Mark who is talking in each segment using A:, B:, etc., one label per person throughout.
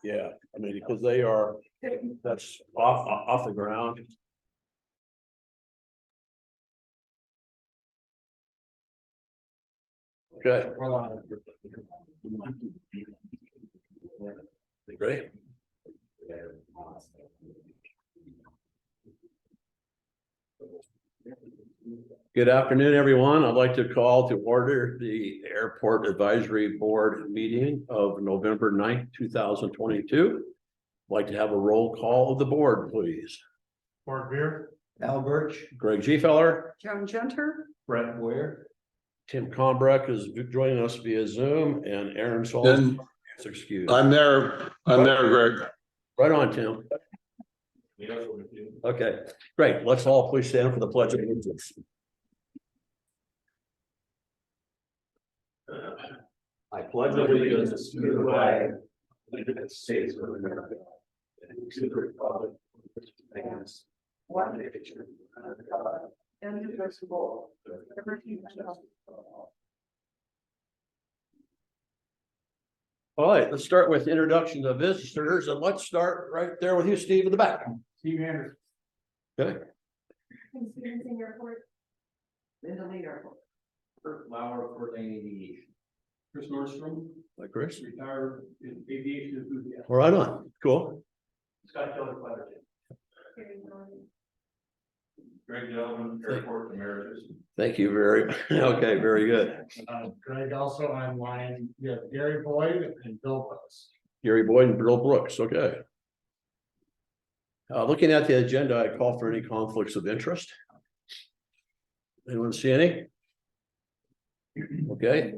A: Yeah, I mean, because they are, that's off the ground. Okay. Great. Good afternoon, everyone. I'd like to call to order the Airport Advisory Board meeting of November 9th, 2022. I'd like to have a roll call of the board, please.
B: Mark Beer,
C: Al Birch,
A: Greg Gfeller,
D: Joan Genter,
C: Brett Boyer,
A: Tim Combreck is joining us via Zoom, and Aaron Saul is excused.
B: I'm there, Greg.
A: Right on, Tim. Okay, great. Let's all please stand for the Pledge of Allegiance. I pledge allegiance to the flag of the United States of America and to the republic which stands one nation under God, indivisible, with liberty and justice for all. All right, let's start with introductions of visitors, and let's start right there with you, Steve, in the back.
B: Steve Anderson.
A: Okay.
D: experiencing airport. Linda Lee Airport.
C: Kurt Lauer, Fort Lane Aviation.
B: Chris Nordstrom,
A: Like Chris.
B: retired aviation enthusiast.
A: All right on. Cool.
B: Scott Kelly, Greg Delvin, Airport Emeritus.
A: Thank you very, okay, very good.
B: Greg, also online, you have Gary Boyd and Bill Brooks.
A: Gary Boyd and Bill Brooks, okay. Looking at the agenda, I call for any conflicts of interest. Anyone see any? Okay.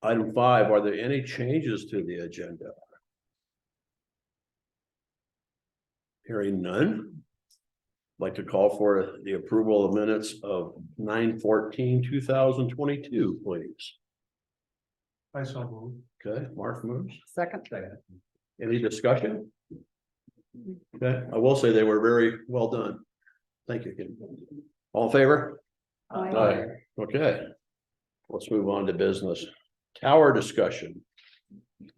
A: Item 5, are there any changes to the agenda? Hearing none. I'd like to call for the approval of minutes of 9/14/2022, please.
B: I saw move.
A: Okay, Mark moves.
D: Second.
A: Any discussion? Okay, I will say they were very well done. Thank you, Kim. All in favor? Aye. Okay. Let's move on to business. Tower discussion.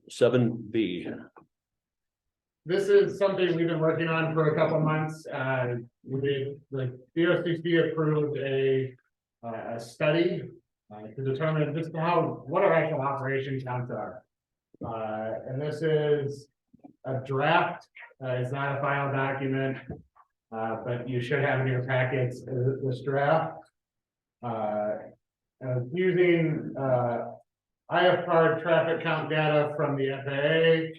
A: 7B.
B: This is something we've been working on for a couple of months. The DOCC approved a study to determine just what our actual operation counts are. And this is a draft. It's not a final document, but you should have in your packets this draft. Using IFR traffic count data from the FAA,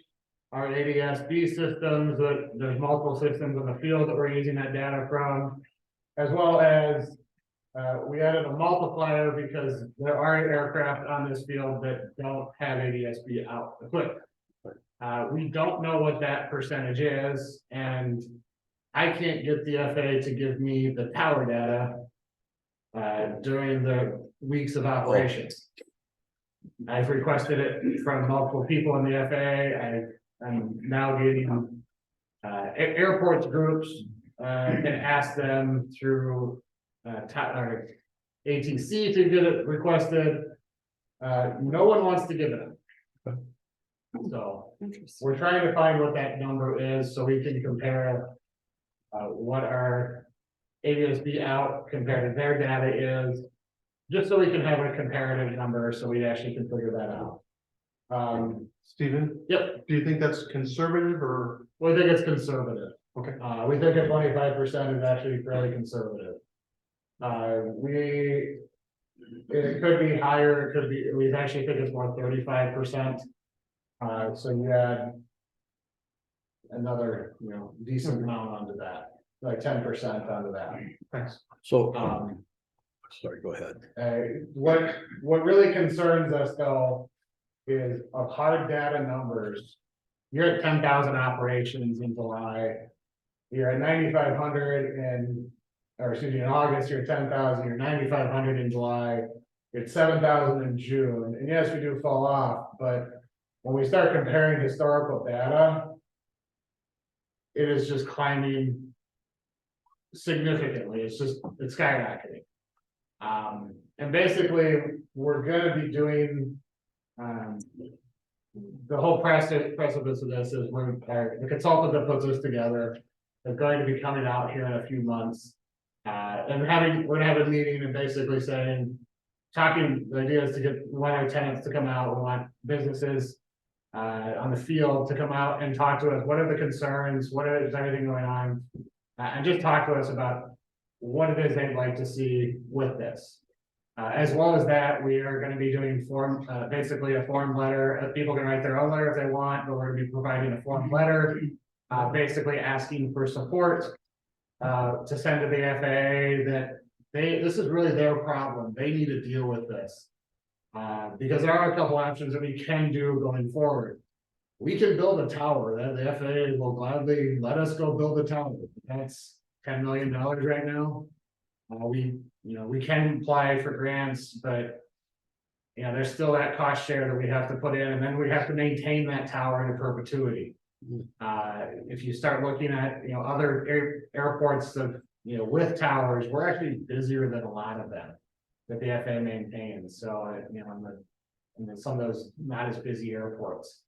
B: our ADS-B systems, there's multiple systems in the field that we're using that data from, as well as we added a multiplier because there are aircraft on this field that don't have ADS-B out equipped. We don't know what that percentage is, and I can't get the FAA to give me the tower data during the weeks of operations. I've requested it from multiple people in the FAA. I'm now getting airports groups and ask them through ATC to get it requested. No one wants to give it up. So
D: Interesting.
B: we're trying to find what that number is so we can compare. What our ADSB out compared to their data is. Just so we can have a comparative number, so we actually can figure that out.
E: Stephen,
B: Yep,
E: do you think that's conservative or?
B: we think it's conservative.
E: Okay.
B: We think at 25% is actually fairly conservative. It could be higher, it could be, we actually think it's more 35%. So you add another, decent amount onto that, like 10% onto that.
E: Thanks.
A: So,
B: Um,
A: sorry, go ahead.
B: what really concerns us though, is of hard data numbers. You're at 10,000 operations in July. You're at 9,500 in August, you're at 10,000, you're 9,500 in July. You're at 7,000 in June, and yes, we do fall off, but when we start comparing historical data. It is just climbing significantly, it's skyrocketing. And basically, we're gonna be doing, the whole precipice of this is the consultant that puts this together. They're going to be coming out here in a few months. And we're gonna have a meeting and basically saying, the idea is we want our tenants to come out, we want businesses. On the field to come out and talk to us, what are the concerns, is everything going on? And just talk to us about what it is they'd like to see with this. As well as that, we are gonna be doing basically a form letter, people can write their own letter if they want, but we're gonna be providing a form letter. Basically asking for support, to send to the FAA that this is really their problem, they need to deal with this. Because there are a couple options that we can do going forward. We can build a tower, that the FAA will gladly let us go build a tower, that's $10 million right now. We can apply for grants, but. There's still that cost share that we have to put in, and then we have to maintain that tower in perpetuity. If you start looking at, other airports with towers, we're actually busier than a lot of them. That the FAA maintains, so some of those not as busy airports.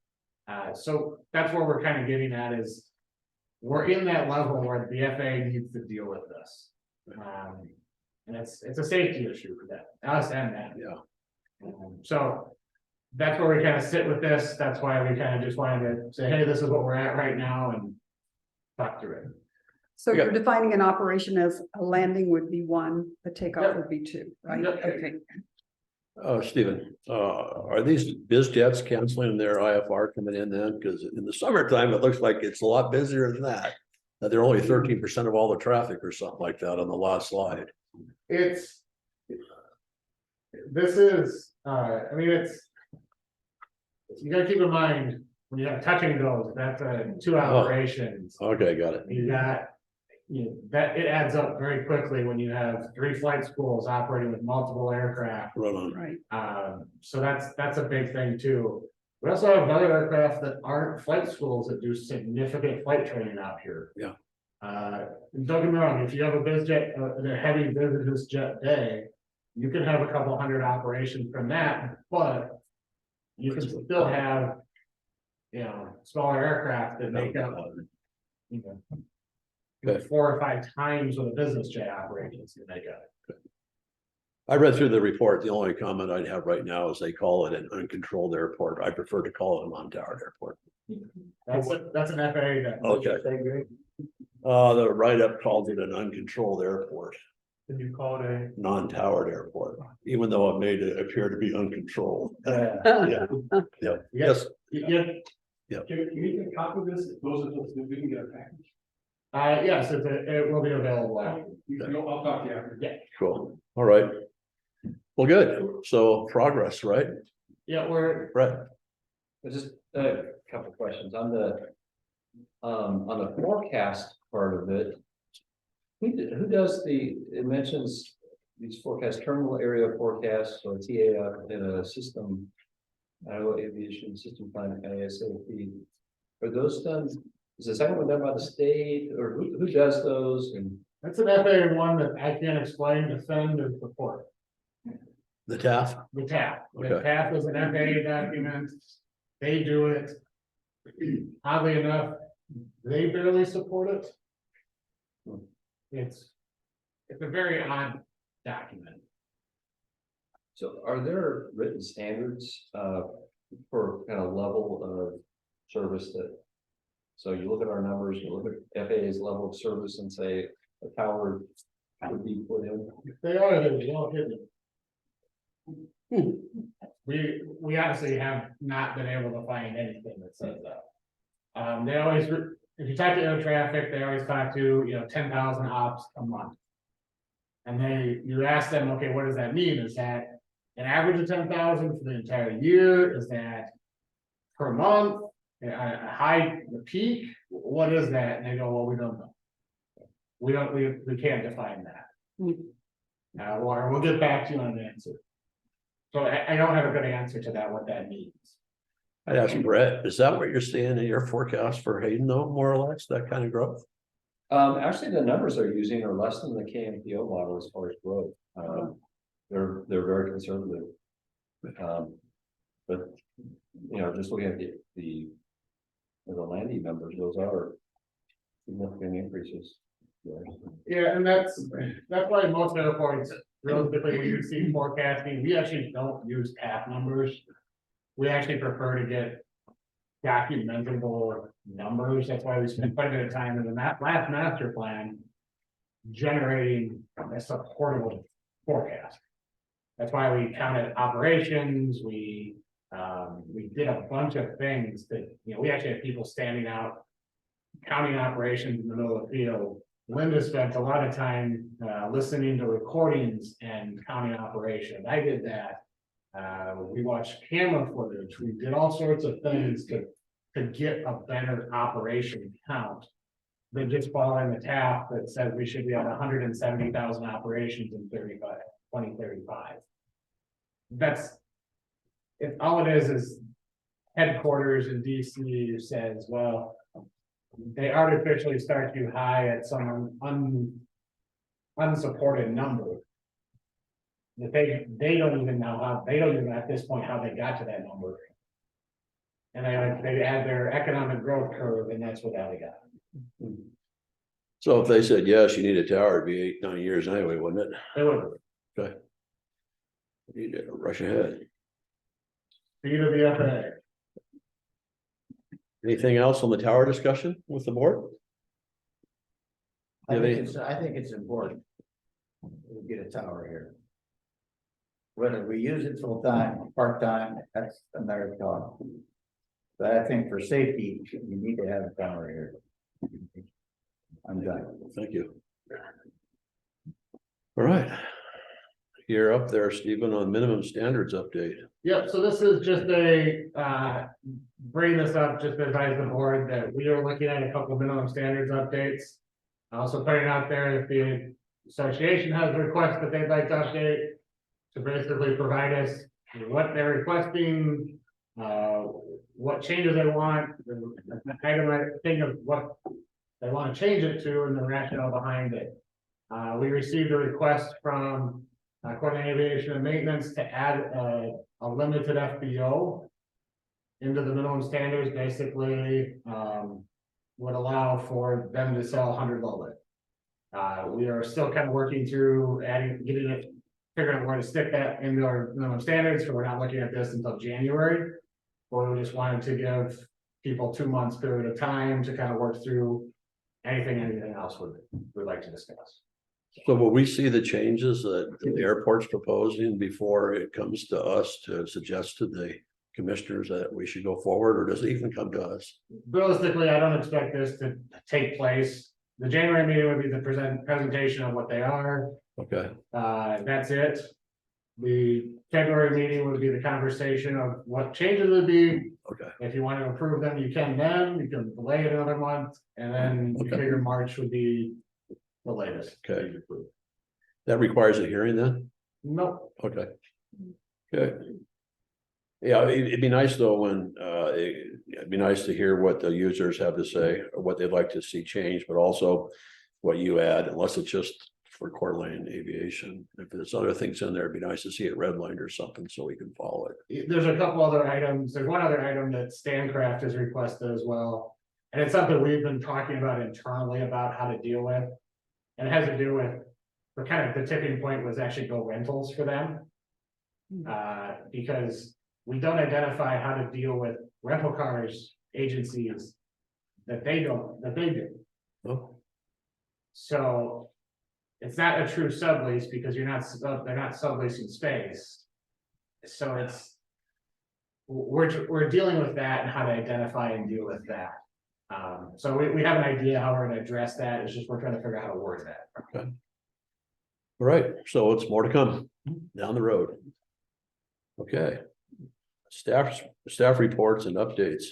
B: So that's where we're kind of getting at is. We're in that level where the FAA needs to deal with this. And it's a safety issue for them, us and them.
A: Yeah.
B: So that's where we kind of sit with this, that's why we kind of just wanted to say, hey, this is what we're at right now and talk through it.
D: So
A: Yeah.
D: you're defining an operation as a landing would be one, a takeoff
B: Yep.
D: would be two, right?
B: Yep.
D: Okay.
A: Stephen, are these biz jets canceling their IFR coming in then? Because in the summertime, it looks like it's a lot busier than that. That they're only 13% of all the traffic or something like that on the last slide.
B: You gotta keep in mind, when you have touch and goes, that's two operations.
A: Okay, got it.
B: You got, that it adds up very quickly when you have 3 flight schools operating with multiple aircraft.
A: Right on.
D: Right.
B: So that's a big thing too. We also have other aircraft that aren't flight schools that do significant flight training out here.
A: Yeah.
B: Don't get me wrong, if you have a biz jet, a heavy business jet day, you can have a couple hundred operations from that, but you can still have, smaller aircraft that make up,
A: Okay.
B: 4 or 5 times what a business jet operations can make up.
A: I read through the report. The only comment I'd have right now is they call it an uncontrolled airport. I prefer to call it a non-towered airport.
B: That's an FAA.
A: Okay. The write-up called it an uncontrolled airport,
E: Can you call it a?
A: non-towered airport, even though it made it appear to be uncontrolled. Yeah. Yeah. Yes.
E: Can you get a copy of this? Those are those, we can get a package.
B: Yes, it will be available after.
E: I'll talk to you after.
B: Yeah.
A: Cool. All right. Well, good. So progress, right?
B: Yeah, we're,
A: Right.
C: Just a couple of questions on the forecast part of it. Who does it mentions these forecasts, terminal area forecasts or TAF in a system, aviation system plan, ASAP. Are those done? Is the second one done by the state or who does those? And
B: that's an FAA one that I can't explain, defend or support.
A: The TAF.
B: The TAF. The
A: Okay.
B: TAF is an FAA document. They do it. Oddly enough, they barely support it. It's a very odd document.
C: So are there written standards for kind of level of service that? So you look at our numbers, you look at FAA's level of service and say a tower would be put in.
B: They are, they're well hidden. We honestly have not been able to find anything that says that. They always, if you talk to air traffic, they always talk to, 10,000 ops a month. And you ask them, okay, what does that mean? Is that an average of 10,000 for the entire year? Is that per month? A high, the peak? What is that? And they go, well, we don't know. We can't define that. Or we'll get back to you on the answer. So I don't have a good answer to that, what that means.
A: I'd ask Brett, is that what you're seeing in your forecast for Hayden though, more or less, that kind of growth?
C: Actually, the numbers they're using are less than the KMPO model as far as growth. They're very conservative. But just looking at the landing numbers, those are significant increases.
B: Yeah, and that's why most airports, realistically, when you see forecasting, we actually don't use path numbers. We actually prefer to get documentable numbers. That's why we spend quite a bit of time in the last master plan generating a supportable forecast. That's why we counted operations. We did a bunch of things that, we actually had people standing out, counting operations in the middle of the field. Linda spent a lot of time listening to recordings and counting operations. I did that. We watched camera footage. We did all sorts of things to get a better operation count than just following the TAP that says we should be at 170,000 operations in 2035. All it is headquarters in DC says, well, they artificially start you high at some unsupported number. That they don't even know they don't even at this point how they got to that number. And they add their economic growth curve, and that's what they got.
A: So if they said, yes, you need a tower, it'd be 8-9 years anyway, wouldn't it?
B: They would.
A: Okay. You did rush ahead.
B: Speed of the FAA.
A: Anything else on the tower discussion with the board?
F: I think it's important. We get a tower here. Whether we use it full time, part time, that's another talk. But I think for safety, you need to have a tower here. I'm done.
A: Thank you. All right. You're up there, Stephen, on minimum standards update.
B: Yep, so this is just bring this up just to advise the board that we are looking at a couple of minimum standards updates. Also putting out there if the association has a request that they'd like to update, to basically provide us what they're requesting, what changes they want, the itemized thing of what they want to change it to, and the rationale behind it. We received a request from Coordinated Aviation and Maintenance to add a limited FBO into the minimum standards. Basically, would allow for them to sell 100 low lit. We are still kind of working through figuring out where to stick that into our minimum standards, so we're not looking at this until January. Or we just wanted to give people 2 months period of time to kind of work through anything else we'd like to discuss.
A: So will we see the changes that the airport's proposing before it comes to us to suggest to the commissioners that we should go forward, or does it even come to us?
B: Realistically, I don't expect this to take place. The January meeting would be the presentation of what they are.
A: Okay.
B: That's it. The February meeting would be the conversation of what changes would be.
A: Okay.
B: If you want to approve them, you can delay it another month, and then you figure March would be the latest.
A: Okay. That requires a hearing then?
B: Nope.
A: Okay. Okay. Yeah, it'd be nice though when it'd be nice to hear what the users have to say or what they'd like to see change, but also what you add, unless it's just for Coeur d'Alene Aviation. If there's other things in there, it'd be nice to see it redlined or something so we can follow it.
B: There's a couple other items. There's one other item that Stancraft has requested as well. And it's something we've been talking about internally about how to deal with. And it has to do with, the kind of the tipping point was actually go rentals for them. Because we don't identify how to deal with rental cars agencies that they do.
A: Oh,
B: So it's not a true sublease because they're not subleasing space. So it's, we're dealing with that and how to identify and deal with that. So we have an idea how we're gonna address that. It's just we're trying to figure out how to word that.
A: all right, so it's more to come down the road. Okay. Staff reports and updates.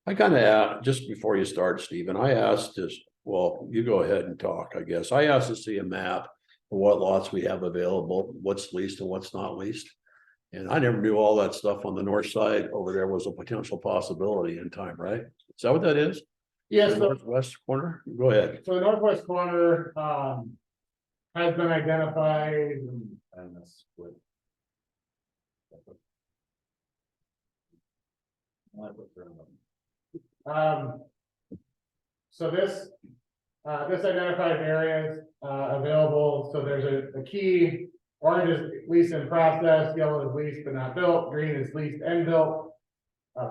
A: I kind of, just before you start, Stephen, I asked this, well, you go ahead and talk, I guess. I asked to see a map of what lots we have available, what's leased and what's not leased. And I never knew all that stuff on the north side over there was a potential possibility in time, right? Is that what that is?
B: Yes,
A: The northwest corner? Go ahead.
B: so the northwest corner, has been identified. And that's what. So this identified areas, available, so there's a key, orange is leased in process, yellow is leased but not built, green is leased and built.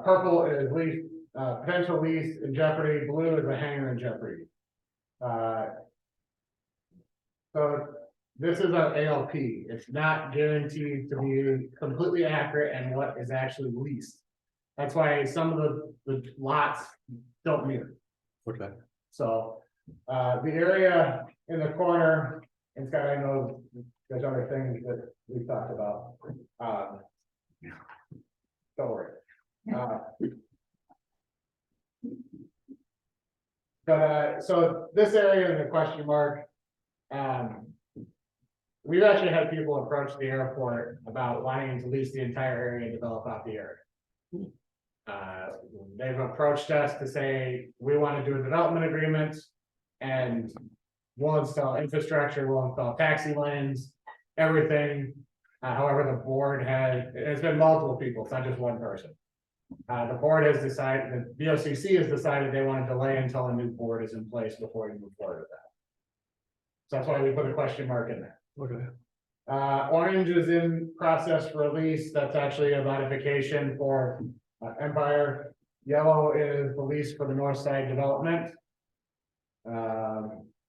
B: Purple is leased, potential lease in jeopardy, blue is a hangar in jeopardy. So this is our ALP, it's not guaranteed to be completely accurate and what is actually leased. That's why some of the lots don't mirror.
A: Okay.
B: So, the area in the corner, and Scott, I know there's other things that we talked about. Don't worry. So this area in the question mark, we've actually had people approach the airport about wanting to lease the entire area and develop out the area. They've approached us to say, we want to do a development agreement and we'll install infrastructure, we'll install taxi lanes, everything. However, the board it's been multiple people, it's not just one person. The board has decided, the BOCC has decided they want to delay until a new board is in place before we move forward with that. So that's why we put a question mark in there.
A: Okay.
B: Orange is in process for release. That's actually a modification for Empire. Yellow is the lease for the north side development.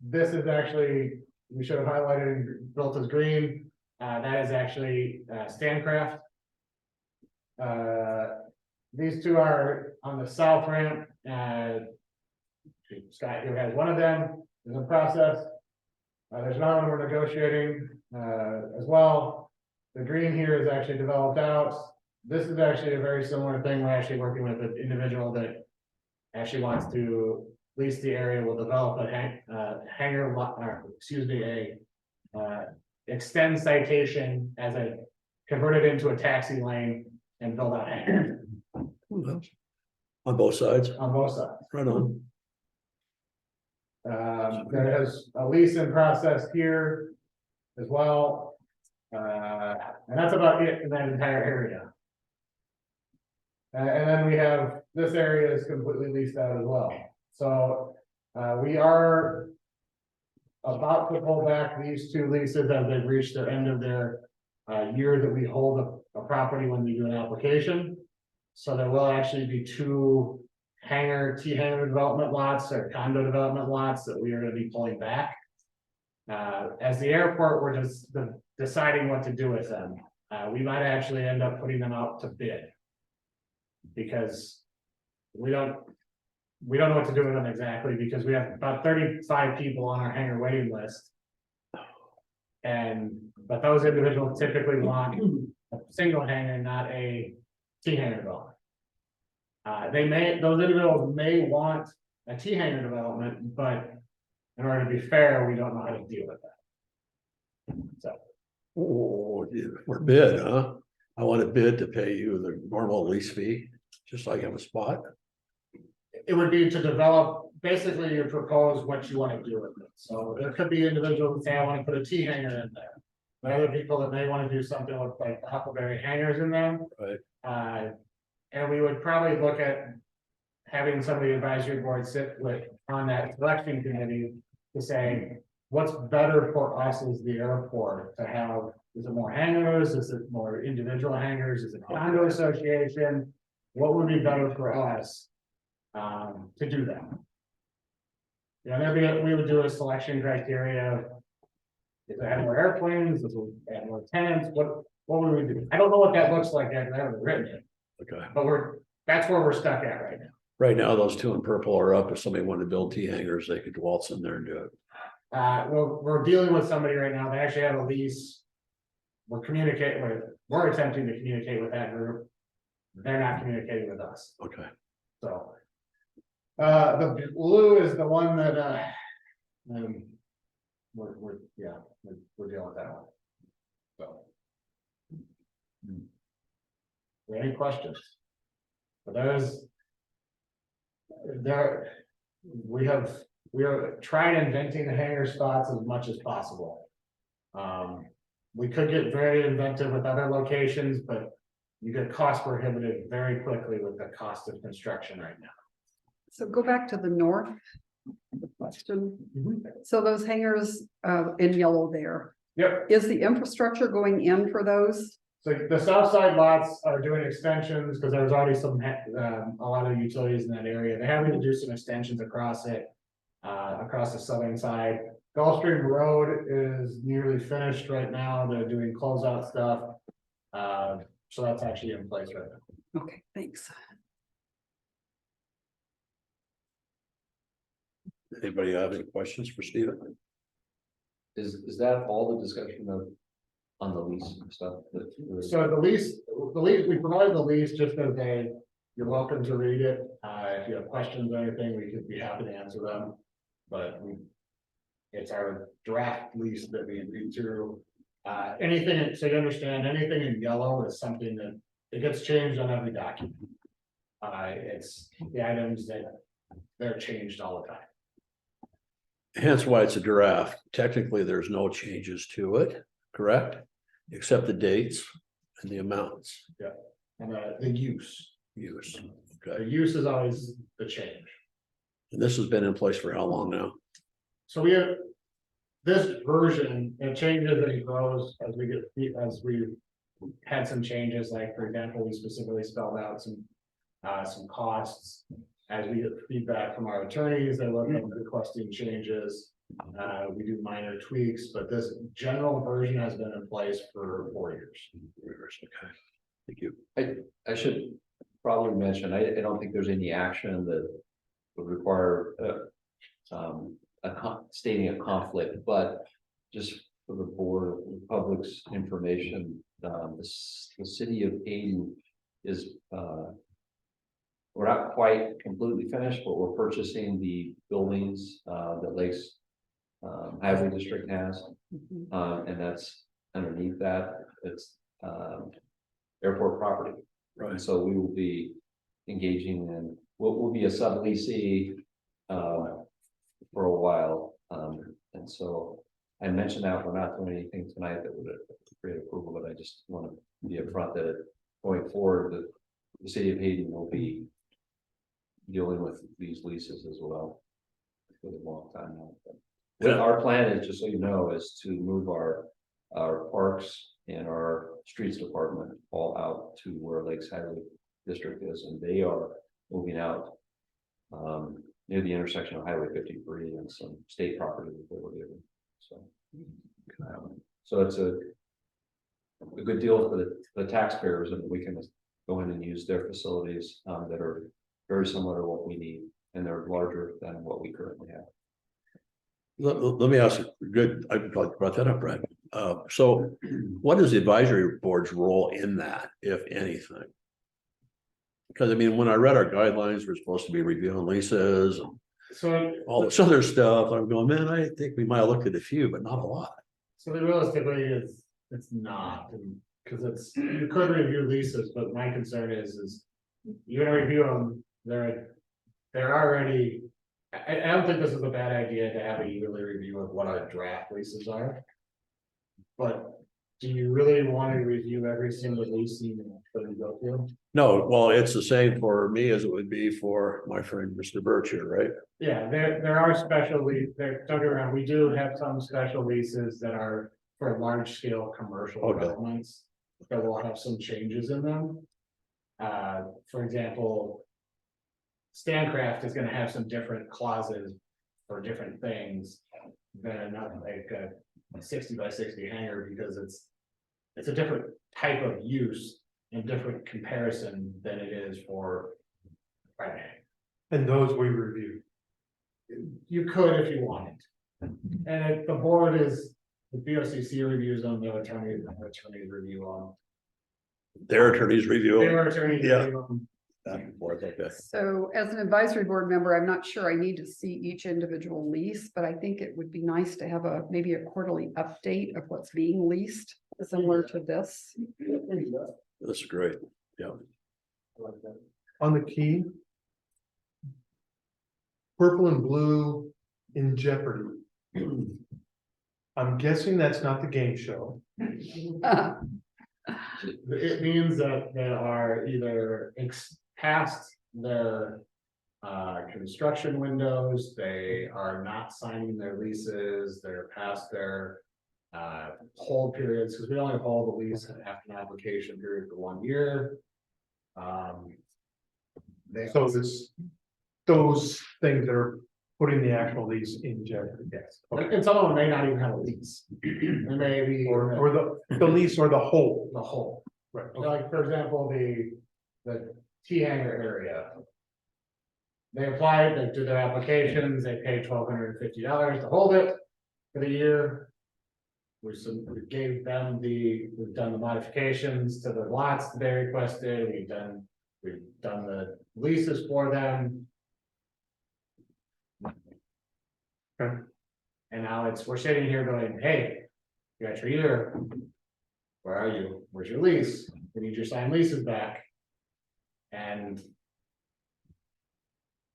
B: This is actually, we should have highlighted and built as green. That is actually Stancraft. These two are on the south ramp. Scott here has one of them, is in process. There's another one we're negotiating as well. The green here is actually developed out. This is actually a very similar thing. We're actually working with an individual that actually wants to lease the area. We'll develop a hangar lot, or excuse me, extend citation as a convert it into a taxi lane and build out hangar
A: On both sides,
B: on both sides.
A: right on.
B: There is a lease in process here as well. And that's about it in that entire area. And then we have, this area is completely leased out as well. So, we are about to pull back these two leases as they've reached the end of their year that we hold a property when we do an application. So there will actually be two T-hangar development lots or condo development lots that we are going to be pulling back. As the airport, we're just deciding what to do with them. We might actually end up putting them out to bid. Because we don't know what to do with them exactly, because we have about 35 people on our hangar waiting list. But those individuals typically want a single hangar, not a T-hangar development. Those individuals may want a T-hangar development, but in order to be fair, we don't know how to deal with that. So.
A: Oh, we're bid, huh? I want a bid to pay you the normal lease fee, just like I have a spot.
B: It would be to develop basically you propose what you want to do with it. So there could be individuals that say, I want to put a T hanger in there. But other people that may want to do something with like the huckleberry hangers in them.
A: Right.
B: And we would probably look at having some of the advisory board sit with, on that selection committee to say, what's better for us as the airport to have, is it more hangars, is it more individual hangars, is it condo association? What would be better for us to do that? We would do a selection criteria. If it had more airplanes, if it had more tenants, what would we do? I don't know what that looks like yet, 'cause I haven't written it,
A: Okay.
B: but that's where we're stuck at right now.
A: Right now, those two in purple are up. If somebody wanted to build T hangers, they could waltz in there and do it.
B: Well, we're dealing with somebody right now, they actually have a lease. We're attempting to communicate with that group. They're not communicating with us,
A: Okay.
B: so. The blue is the one that, we're dealing with that one. So. Any questions? But we are trying inventing the hanger spots as much as possible. We could get very inventive with other locations, but you get cost prohibitive very quickly with the cost of construction right now.
D: So go back to the north. Question. So those hangars in yellow there,
B: Yep,
D: is the infrastructure going in for those?
B: so the south side lots are doing extensions because there's already a lot of utilities in that area. They're having to do some extensions across it. Across the southern side. Gulfstream Road is nearly finished right now. They're doing closeout stuff. So that's actually in place right now.
D: Okay, thanks.
A: Anybody have any questions for Stephen?
C: Is that all the discussion of on the lease and stuff?
B: So the lease, we provided the lease just as you're welcome to read it. If you have questions or anything, we could be happy to answer them. But it's our draft lease that we agreed to. Anything, so you understand, anything in yellow is something that it gets changed on every document. It's the items that they're changed all the time.
A: Hence why it's a draft. Technically, there's no changes to it, correct? Except the dates and the amounts
B: And the use.
A: used.
B: The
A: Okay.
B: use is always the change.
A: And this has been in place for how long now?
B: So we have this version, it changes and it grows as we had some changes, like for example, we specifically spelled out some costs. As we get feedback from our attorneys, they look at requesting changes. We do minor tweaks, but this general version has been in place for 4 years.
A: Okay, thank you.
C: I should probably mention, I don't think there's any action that would require stating a conflict, but just for the board, the public's information, the city of Hayden is we're not quite completely finished, but we're purchasing the buildings that Lakes Highway District has, and that's underneath that, it's airport property.
A: Right.
C: And so we will be engaging in, we'll be a subleasee for a while. And so I mentioned that we're not doing anything tonight that would create approval, but I just want to be upfront that going forward, the city of Hayden will be dealing with these leases as well for a long time now. But our plan is, just so you know, is to move our parks and our streets department all out to where Lakes Highway District is, and they are moving out near the intersection of Highway 53 and some state property that they were given. So it's a good deal for the taxpayers, and we can go in and use their facilities that are very similar to what we need, and they're larger than what we currently have.
A: Let me ask you, good, I brought that up, Brad. So what is the advisory board's role in that, if anything? Because I mean, when I read our guidelines, we're supposed to be reviewing leases and
B: So
A: all this other stuff. I'm going, man, I think we might have looked at a few, but not a lot.
B: So realistically, it's not, because you could review leases, but my concern is you're gonna review them, they're already I don't think this is a bad idea to have a yearly review of what our draft leases are. But do you really want to review every single lease you go through?
A: No, well, it's the same for me as it would be for my friend Mr. Birch here, right?
B: Yeah, there are special don't get me wrong, we do have some special leases that are for large scale commercial
A: Okay.
B: developments. That will have some changes in them. For example. Stancraft is gonna have some different clauses for different things than not like a 60 by 60 hangar, because it's a different type of use and different comparison than it is for private hangar.
E: And those we review.
B: You could if you wanted. And the board is, the BOCC reviews them, the attorneys review them.
A: Their attorneys review
B: Their attorneys
A: Yeah.
B: review them.
A: back and forth, okay.
D: So as an advisory board member, I'm not sure I need to see each individual lease, but I think it would be nice to have maybe a quarterly update of what's being leased, similar to this.
A: That's great, yeah.
E: On the key. Purple and blue in jeopardy. I'm guessing that's not the game show.
B: It means that they are either past their construction windows, they are not signing their leases, they're past their hold periods, because we only hold the lease after an application period for 1 year.
E: So this, those things that are putting the actual lease in jeopardy.
B: Yes, and some of them may not even have a lease. They may be
E: Or the lease or the whole.
B: the whole.
E: Right.
B: Like, for example, the T hangar area. They applied, they did their applications, they paid $1,250 to hold it for the year. We gave them we've done the modifications to the lots that they requested, we've done the leases for them.
E: Okay.
B: And now we're sitting here going, hey, you got your year. Where are you? Where's your lease? We need your signed leases back. And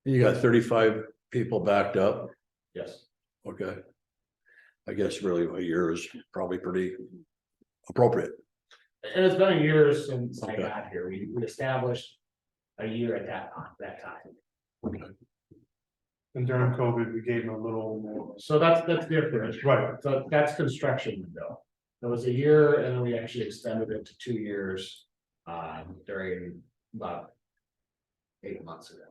A: You got 35 people backed up,
B: yes,
A: okay. I guess really a year is probably pretty appropriate.
B: and it's been years since I
A: Okay.
B: got here. We established a year at that time.
E: And during COVID, we gave them a little more.
B: So that's different.
E: Right.
B: So that's construction window. It was a year and then we actually extended it to 2 years during about 8 months ago.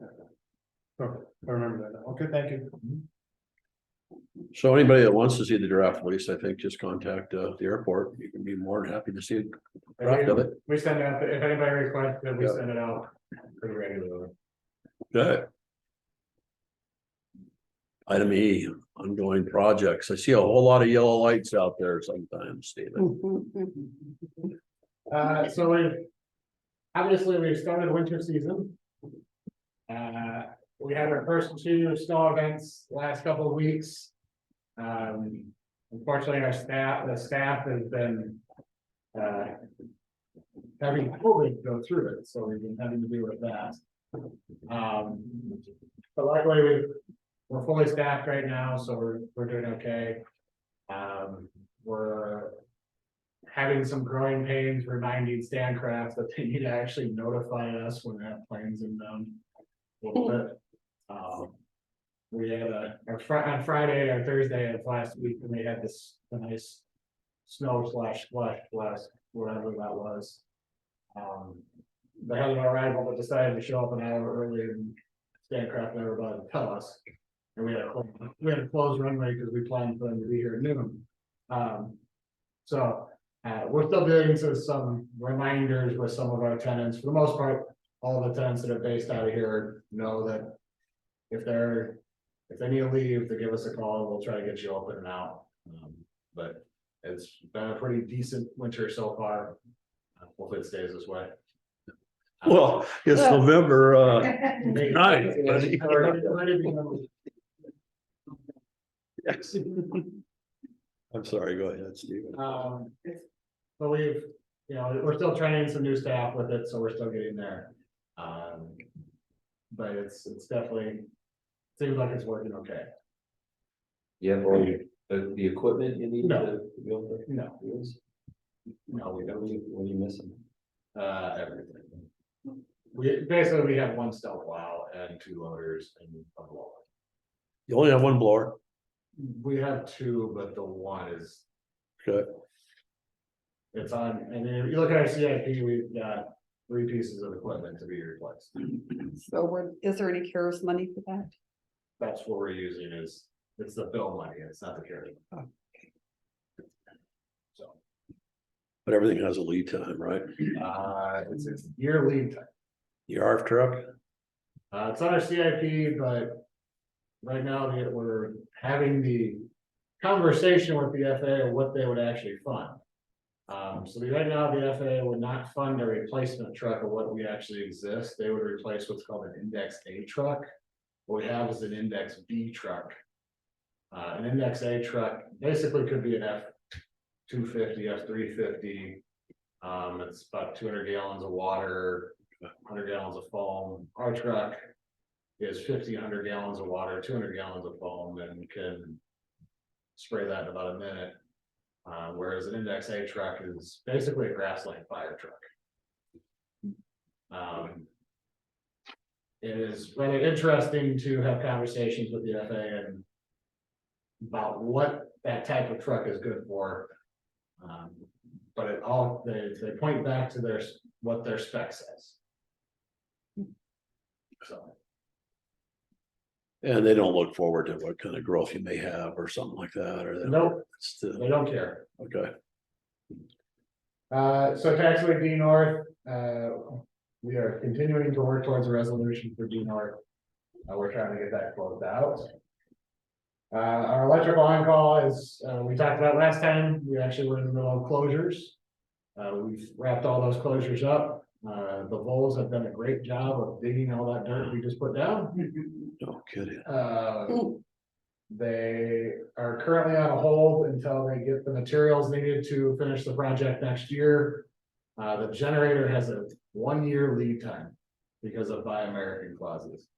E: Okay, I remember that now. Okay, thank you.
A: So anybody that wants to see the draft lease, I think just contact the airport. You can be more than happy to see a draft of it.
B: We send it out, if anybody requests it, we
A: Yeah.
B: send it out pretty regularly.
A: Okay. Item E, ongoing projects. I see a whole lot of yellow lights out there sometimes, Stephen.
B: So we've started winter season. We had our first 2 snow events last couple of weeks. Unfortunately, the staff has been having COVID go through it, so we've been having to deal with that. But luckily we're fully staffed right now, so we're doing okay. We're having some growing pains reminding Stancraft that they need to actually notify us when that plane's in them. A little bit. We had on Friday or Thursday of last week, and they had a nice snow slush, whatever that was. They had an arrival that decided to show up an hour early, and Stancraft never bothered to tell us. And we had a closed runway because we planned for them to be here at noon. So we're still doing some reminders with some of our tenants. For the most part, all the tenants that are based out of here know that if they need to leave, to give us a call, we'll try to get you open and out. But it's been a pretty decent winter so far. Hopefully it stays this way.
A: Well, it's November, nice, buddy. Yes. I'm sorry, go ahead, Stephen.
B: But we're still training some new staff with it, so we're still getting there. But it's definitely seems like it's working okay.
C: You have all the equipment you need
B: No.
C: to be able to?
B: No.
C: No, what are you missing?
B: Everything. We have one snow plow and 2 loaders and a blower.
A: You only have one blower,
B: We have 2, but the one is,
A: okay,
B: it's on, and then if you look at our CIP, we've got 3 pieces of equipment to be replaced.
D: So is there any CARES money for that?
B: That's what we're using is, it's the bill money, it's not the carry. So,
A: but everything has a lead time, right?
B: it's year lead time.
A: Your ARF truck,
B: It's on our CIP, but right now we're having the conversation with the FAA of what they would actually fund. Right now, the FAA would not fund a replacement truck of what we actually exist. They would replace what's called an Index A truck. What we have is an Index B truck. An Index A truck basically could be an F-250, F-350. It's about 200 gallons of water, 100 gallons of foam. Our truck is 100 gallons of water, 200 gallons of foam, and can spray that in about a minute. Whereas an Index A truck is basically a grassland fire truck. It is rather interesting to have conversations with the FAA and about what that type of truck is good for. But they point back to what their spec says. So.
A: and they don't look forward to what kind of growth you may have or something like that, or.
B: Nope,
A: It's the-
B: they don't care.
A: okay,
B: So taxiway D North, we are continuing to work towards a resolution for D North. We're trying to get that closed out. Our electrical on-call is, we talked about last time, we actually were in the middle of closures. We've wrapped all those closures up. The Vols have done a great job of digging all that dirt we just put down.
A: no kidding,
B: They are currently on a hold until they get the materials needed to finish the project next year. The generator has a 1-year lead time because of Buy American clauses.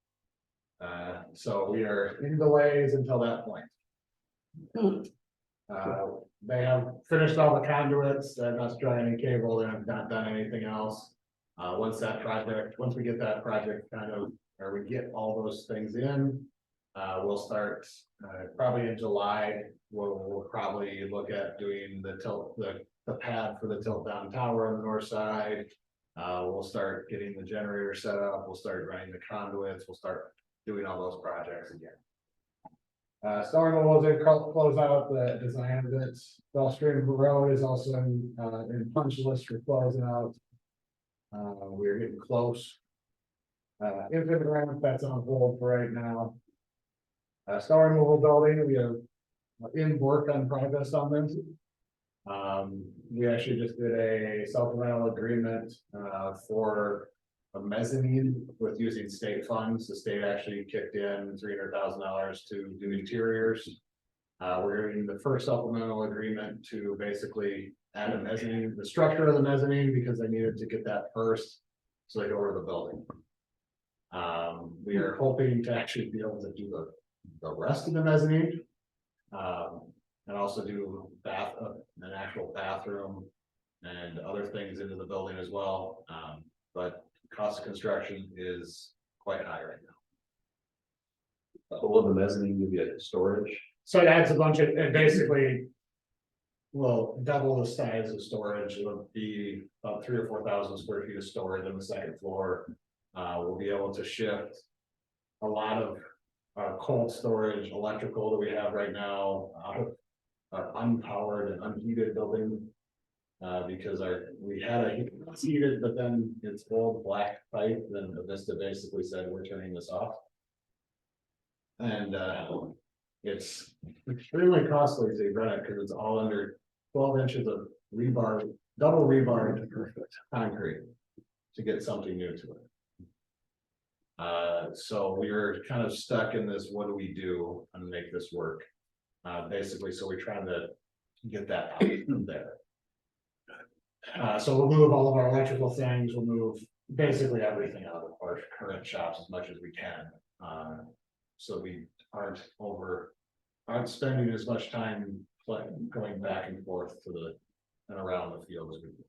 B: So we are in delays until that point. They have finished all the conduits, they're not drawing any cable, they have not done anything else. Once we get that project or we get all those things in, we'll start, probably in July, we'll probably look at doing the pad for the tilt down tower on the north side. We'll start getting the generator set up, we'll start running the conduits, we'll start doing all those projects again. Snow removal is close out the design of it. Gulfstream Road is also in punch list for closing out. We're getting close. Infinite ramp, that's on hold for right now. Snow removal building, we have in work on progress on this. We actually just did a supplemental agreement for a mezzanine with using state funds. The state actually kicked in $300,000 to do interiors. We're doing the first supplemental agreement to basically add a mezzanine, the structure of the mezzanine, because they needed to get that first, so they go over the building. We are hoping to actually be able to do the rest of the mezzanine. And also do an actual bathroom and other things into the building as well. But cost of construction is quite high right now.
C: So will the mezzanine give you storage?
B: So it adds a bunch of, it basically will double the size of storage. It'll be about 3,000 or 4,000 square feet of storage on the second floor. We'll be able to shift a lot of cold storage, electrical that we have right now out of our unpowered and unheated building. Because we had it's heated, but then it's old black pipe, then Avista basically said, we're turning this off. And it's extremely costly to run it because it's all under 12 inches of rebar, double rebar concrete to get something new to it. So we were kind of stuck in this, what do we do and make this work? Basically, so we're trying to get that out of there. So we'll move all of our electrical things, we'll move basically everything out of our current shops as much as we can. so we aren't spending as much time going back and forth and around the field as we do.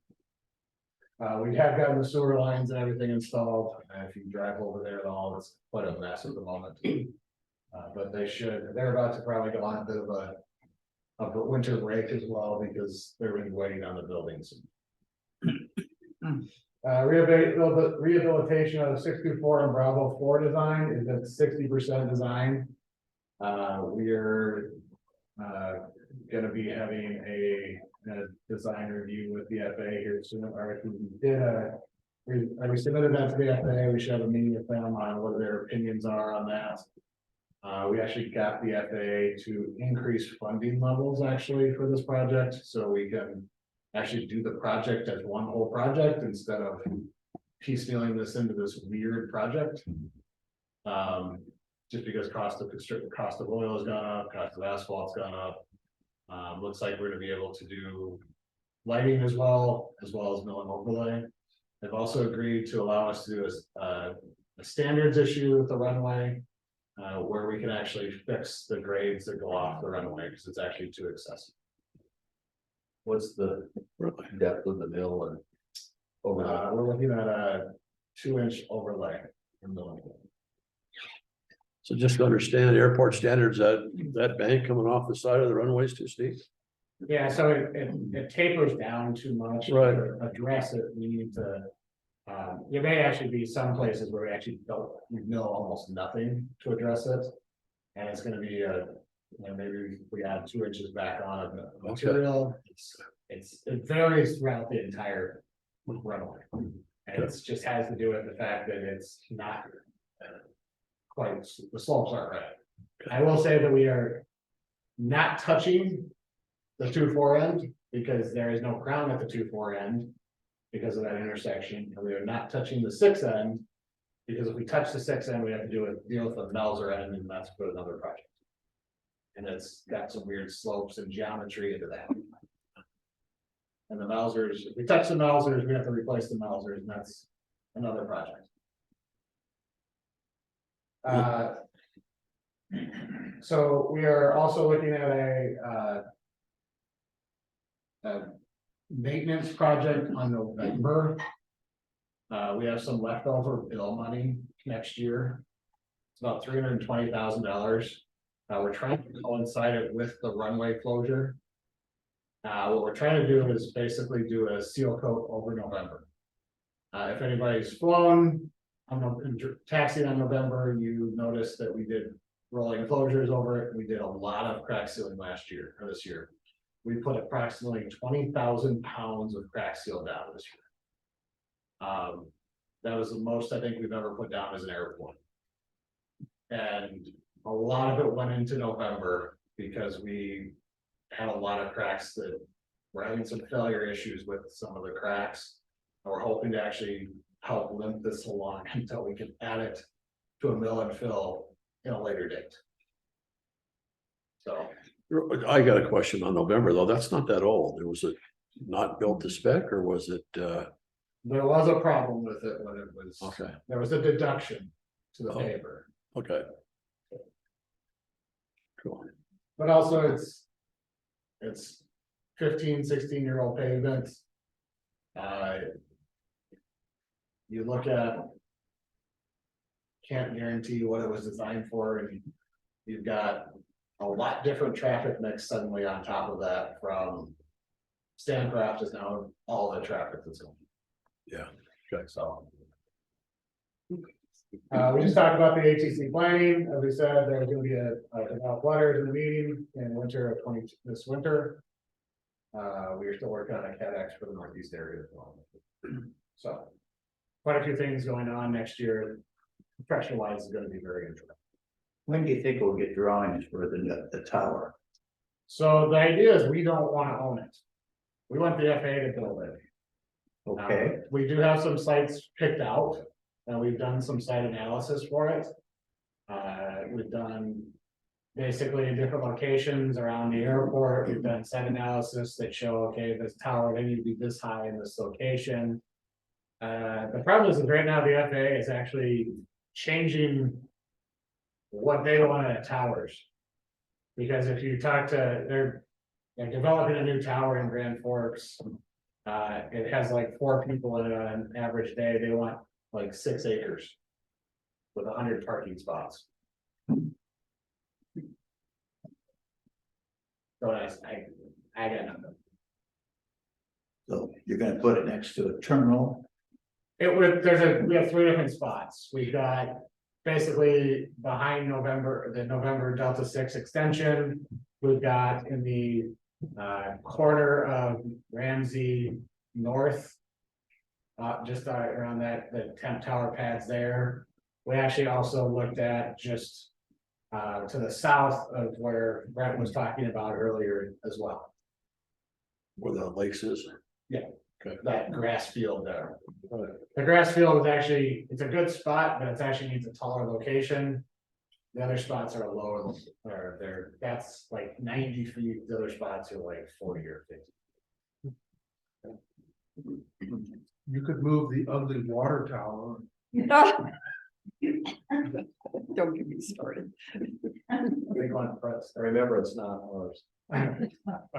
B: We have gotten the sewer lines and everything installed, and if you drive over there at all, it's quite a mess at the moment. But they're about to probably go on a bit of a winter break as well, because they're really waiting on the buildings. Rehabilitation of 624 and Bravo 4 design is at 60% design. We're gonna be having a design review with the FAA here soon. We submitted that to the FAA. We should have a meeting with them on what their opinions are on that. We actually got the FAA to increase funding levels actually for this project, so we can actually do the project as one whole project instead of piecemealing this into this weird project. Just because cost of oil has gone up, cost of asphalt's gone up. Looks like we're gonna be able to do lighting as well as mill and overlay. They've also agreed to allow us to do a standards issue with the runway, where we can actually fix the grades that go off the runway because it's actually too excessive.
C: What's the depth of the mill and overlay?
B: We're looking at a 2-inch overlay in the.
A: So just to understand airport standards, that bank coming off the side of the runway is too steep?
B: Yeah, so it tapers down too much.
A: Right.
B: To address it, we need to, there may actually be some places where we mill almost nothing to address it. And it's gonna be maybe we add 2 inches back on of the material. It varies throughout the entire runway. And it just has to do with the fact that it's not quite, the slopes aren't right. I will say that we are not touching the 2-4 end because there is no crown at the 2-4 end because of that intersection. And we are not touching the 6 end because if we touch the 6 end, we have to deal with the Melzer end, and that's for another project. And it's got some weird slopes and geometry into that. And the Melzers, if we touch the Melzers, we have to replace the Melzers, and that's another project. So we are also looking at a maintenance project on November. We have some leftover bill money next year. It's about $320,000. We're trying to coincide it with the runway closure. What we're trying to do is basically do a seal coat over November. If anybody's flown taxiing on November, you noticed that we did rolling closures over it. We did a lot of crack sealing this year. We put approximately 20,000 pounds of crack seal down this year. That was the most I think we've ever put down as an airport. And a lot of it went into November because we had a lot of cracks that we're having some failure issues with some of the cracks. And we're hoping to actually help limp this along until we can add it to a mill and fill in a later date. So.
A: I got a question on November though. That's not that old. Was it not built to spec or was it?
B: There was a problem with it when it was.
A: Okay.
B: There was a deduction to the paper.
A: Okay. Cool.
B: But also it's 15, 16-year-old pavement. You look at, can't guarantee what it was designed for, and you've got a lot different traffic mix suddenly on top of that from Stancraft is now all the traffic that's going.
A: Yeah. Okay.
B: So. We just talked about the ATC planning. As we said, there's going to be a letters in the meeting in winter of this winter. We are still working on a CADX for the Northeast area as well. So quite a few things going on next year. Pressure wise is going to be very interesting.
F: When do you think we'll get drawings for the tower?
B: So the idea is we don't want to own it. We want the FAA to build it.
F: Okay,
B: We do have some sites picked out. And we've done some site analysis for it. We've done basically different locations around the airport. We've done site analysis that show, okay, this tower, they need to be this high in this location. The problem is that right now the FAA is actually changing what they want at towers. Because if you talk to, they're developing a new tower in Grand Forks. It has like 4 people in it on an average day, they want like 6 acres. With 100 parking spots. So I got nothing.
F: So you're gonna put it next to a terminal.
B: We have 3 different spots. We got basically behind the November Delta 6 extension. We've got in the corner of Ramsey North. Just around the temp tower pads there. We actually also looked at just to the south of where Brent was talking about earlier as well.
A: Where the lakes is.
B: That grass field there. The grass field is actually, it's a good spot, but it actually needs a taller location. The other spots are lower, that's like 90 feet, the other spots are like 40 or 50.
E: You could move the ugly water tower.
D: Don't get me started.
B: Big one for us.
C: Remember, it's not ours.
E: I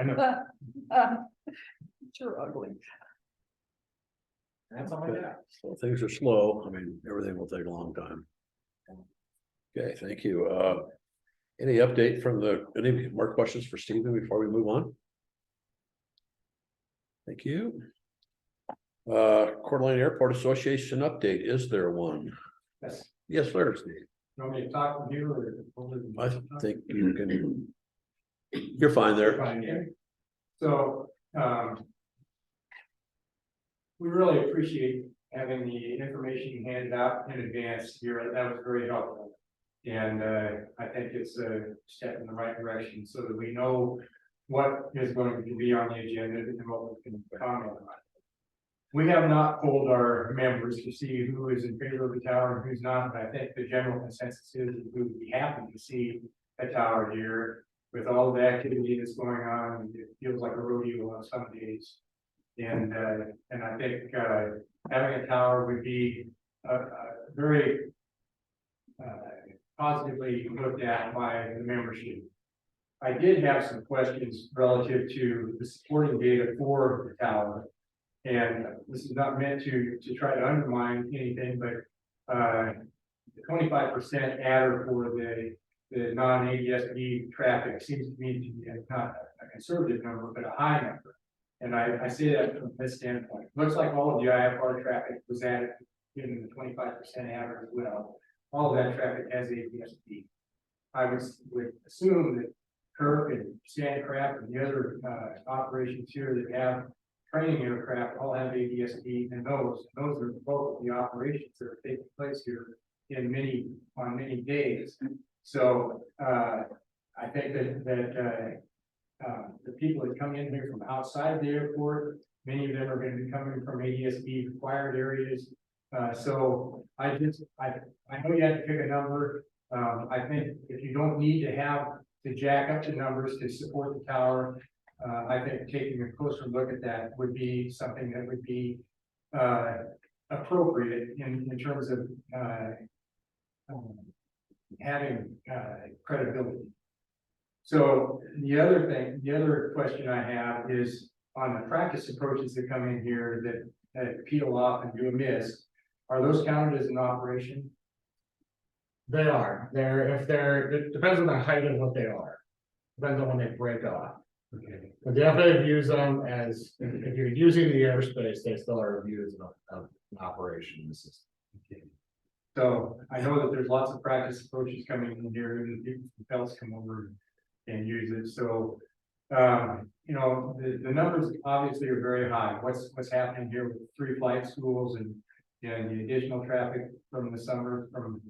E: know.
D: Sure ugly.
B: That's all I got.
A: So things are slow. I mean, everything will take a long time. Okay, thank you. Any update from any more questions for Stephen before we move on? Thank you. Coeur d'Alene Airport Association update. Is there one?
B: Yes.
A: Yes, sir, Steve.
B: You want me to talk with you or?
A: I think you can. You're fine there.
B: Fine, yeah.
G: So, we really appreciate having the information handed out in advance here. That was very helpful. And, I think it's a step in the right direction so that we know what is going to be on the agenda and what we can comment on. We have not polled our members to see who is in favor of the tower and who's not, but I think the general consensus is that we would be happy to see a tower here. With all the activity that's going on, it feels like a rodeo on some days. And I think having a tower would be very positively looked at by the membership. I did have some questions relative to the supporting data for the tower. And this is not meant to try to undermine anything, but the 25% adder for the non-ADSB traffic seems to me to be not a conservative number, but a high number. And I say that from this standpoint. Looks like all of the IFR traffic was added in the 25% adder as well. All of that traffic has ADSB. I would assume that Kirk and Sandcraft and the other operations here that have training aircraft all have ADSB, and those are both of the operations that are taking place here on many days. So I think that the people that come in here from outside of the airport, many of them are going to be coming from ADSB required areas. So I know you have to pick a number. I think if you don't need to have to jack up the numbers to support the tower, I think taking a closer look at that would be something that would be appropriate in terms of having credibility. So the other question I have is on the practice approaches that come in here that peel off and do a miss. Are those counted as an operation?
B: They are. It depends on the height of what they are. Depends on when they break off. Okay. But the FAA views them as, if you're using the airspace, they still are viewed as an operation in the system.
G: Okay. So I know that there's lots of practice approaches coming in here, and people from Phelps come over and use it. So, you know, the numbers obviously are very high. What's happening here with 3 flight schools and the additional traffic from the summer from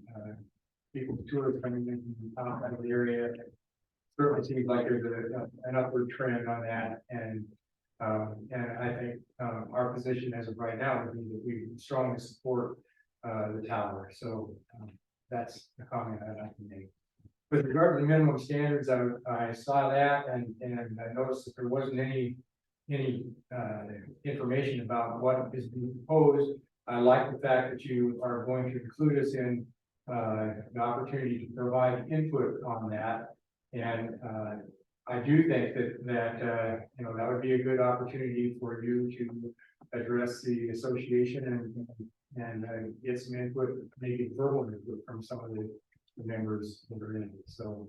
G: people, tourists coming in from the top of the area. Certainly seems like there's an upward trend on that, and I think our position as of right now would be that we strongly support the tower. So that's the comment that I can make. With regard to the minimum standards, I saw that and I noticed that there wasn't any information about what is being proposed. I like the fact that you are going to include us in the opportunity to provide input on that. And, I do think that, you know, that would be a good opportunity for you to address the association and get some input, maybe verbal input from some of the members that are in it. So,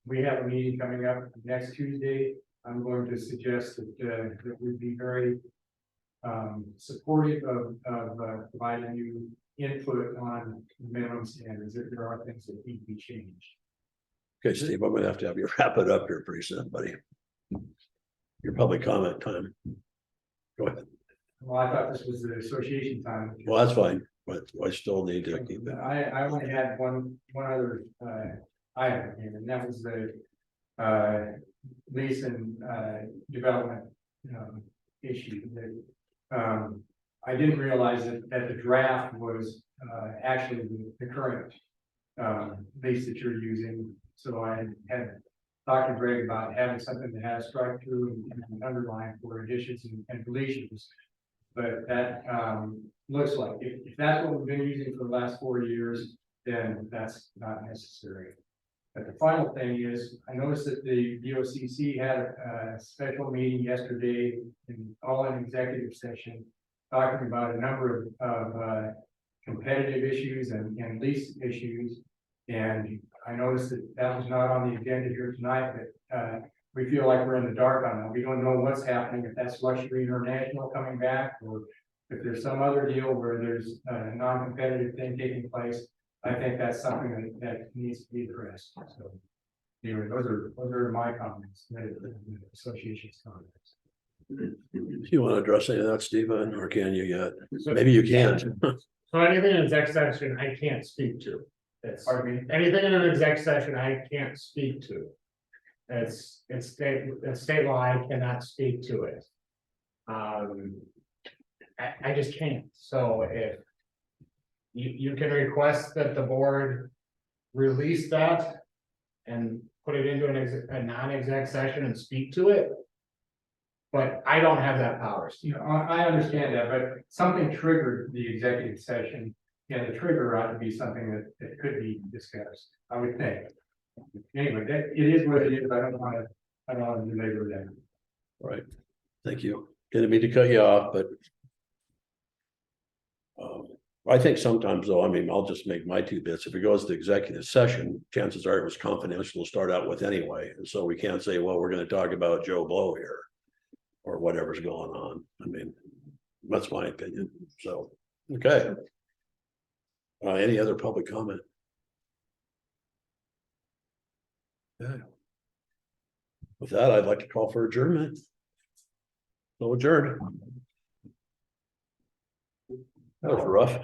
G: we have a meeting coming up next Tuesday. I'm going to suggest that we'd be very supportive of providing you input on minimum standards if there are things that need to be changed.
A: Okay, Steve, I'm gonna have you wrap it up here pretty soon, buddy. Your public comment time. Go ahead.
G: Well, I thought this was the association time.
A: Well, that's fine, but I still need to keep it.
G: I only had one other item, and that was the lease and development issue that I didn't realize that the draft was actually the current lease that you're using. So I had talked to Greg about having something that has strike through and underline for additions and deletions. But that looks like if that's what we've been using for the last 4 years, then that's not necessary. But the final thing is, I noticed that the VOCC had a special meeting yesterday, all in executive session, talking about a number of competitive issues and lease issues. And I noticed that was not on the agenda here tonight, but we feel like we're in the dark on that. We don't know what's happening, if that's Luxury International coming back, or if there's some other deal where there's a non-competitive thing taking place. I think that's something that needs to be addressed. So anyway, those are my comments, the association's comments.
A: If you want to address any of that, Stephen, or can you yet? Maybe you can't.
B: So anything in exec session, I can't speak to. It's,
G: Pardon me?
B: anything in an exec session, I can't speak to. It's state law, I cannot speak to it. I just can't. So if you can request that the board release that and put it into a non-exec session and speak to it. But I don't have that power, Steve.
G: You know, I understand that, but something triggered the executive session, and the trigger ought to be something that could be discussed, I would think. Anyway, it is what it is. I don't want to belabor that.
A: Right, thank you. Didn't mean to cut you off, but I think sometimes though, I mean, I'll just make my 2 bits. If it goes to executive session, chances are it was confidential to start out with anyway. And so we can't say, well, we're going to talk about Joe Blow here or whatever's going on. I mean, that's my opinion. So, okay. Any other public comment? Okay. With that, I'd like to call for adjournment. So adjourned. That was rough.